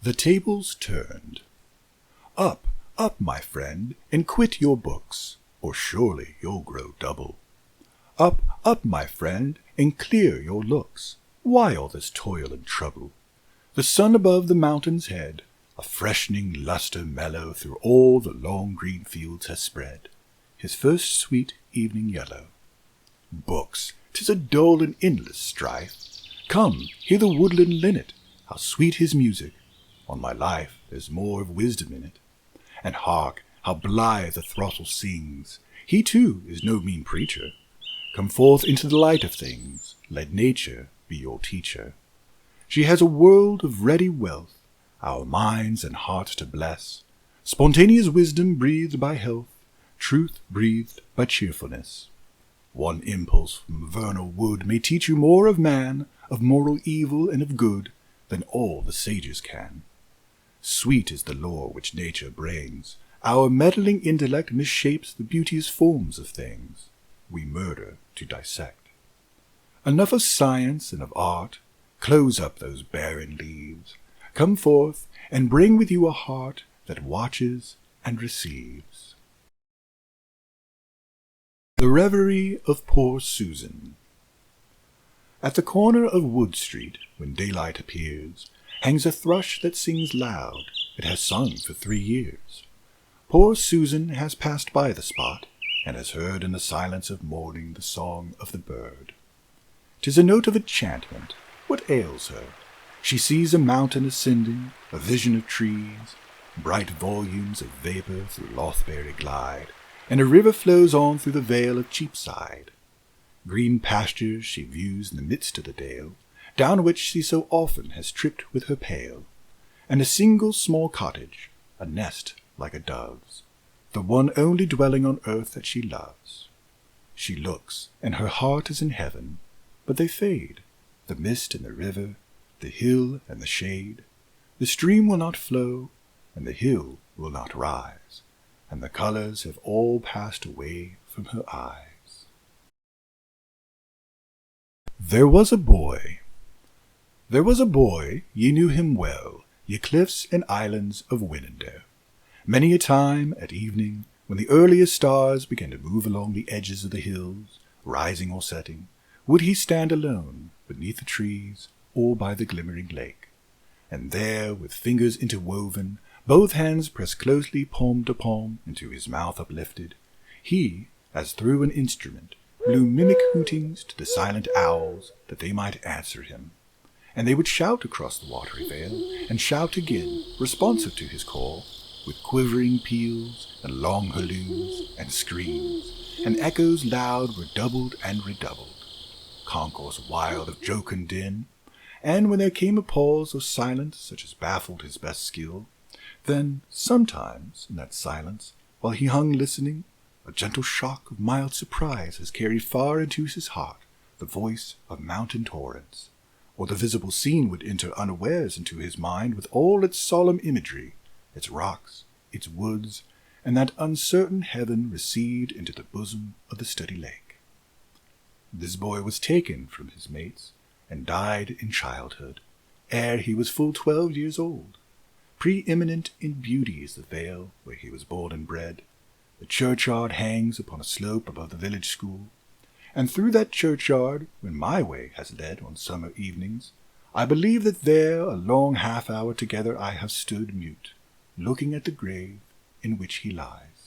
The tables turned. Up, up, my friend, and quit your books, or surely you'll grow double. Up, up, my friend, and clear your looks. Why all this toil and trouble? The sun above the mountain's head, a freshening lustre mellow through all the long green fields has spread, his first sweet evening yellow. Books, 'tis a dull and endless strife. Come, hear the woodland linnet, how sweet his music. On my life, there's more of wisdom in it. And hark, how blithe the throstle sings. He, too, is no mean preacher. Come forth into the light of things. Let nature be your teacher. She has a world of ready wealth, our minds and hearts to bless. Spontaneous wisdom breathed by health, truth breathed by cheerfulness. One impulse from vernal wood may teach you more of man, of moral evil and of good, than all the sages can. Sweet is the lore which nature brings. Our meddling intellect misshapes the beauteous forms of things. We murder to dissect. Enough of science and of art. Close up those barren leaves. Come forth and bring with you a heart that watches and receives. The Reverie of Poor Susan. At the corner of Wood Street, when daylight appears, hangs a thrush that sings loud. It has sung for 3 years. Poor Susan has passed by the spot, and has heard in the silence of morning the song of the bird. 'Tis a note of enchantment. What ails her? She sees a mountain ascending, a vision of trees, bright volumes of vapour through Lothbury glide, and a river flows on through the vale of Cheapside. Green pastures she views in the midst of the dale, down which she so often has tripped with her pail, and a single small cottage, a nest like a dove's, the one only dwelling on earth that she loves. She looks, and her heart is in heaven, but they fade, the mist and the river, the hill and the shade. The stream will not flow, and the hill will not rise, and the colours have all passed away from her eyes. There was a boy. There was a boy, ye knew him well, ye cliffs and islands of Winnender. Many a time, at evening, when the earliest stars began to move along the edges of the hills, rising or setting, would he stand alone, beneath the trees, or by the glimmering lake. And there, with fingers interwoven, both hands pressed closely palm to palm, into his mouth uplifted, he, as through an instrument, blew mimic hootings to the silent owls, that they might answer him. And they would shout across the watery vale, and shout again, responsive to his call, with quivering peals, and long halloos, and screams, and echoes loud redoubled and redoubled, concourse wild of jocund din. And when there came a pause of silence such as baffled his best skill, then sometimes in that silence, while he hung listening, a gentle shock of mild surprise has carried far into his heart the voice of mountain torrents, or the visible scene would enter unawares into his mind with all its solemn imagery, its rocks, its woods, and that uncertain heaven recede into the bosom of the steady lake. This boy was taken from his mates, and died in childhood, ere he was full 12 years old. Pre-eminent in beauty is the vale where he was born and bred. The churchyard hangs upon a slope above the village school, and through that churchyard, when my way has led on summer evenings, I believe that there a long half-hour together I have stood mute, looking at the grave in which he lies.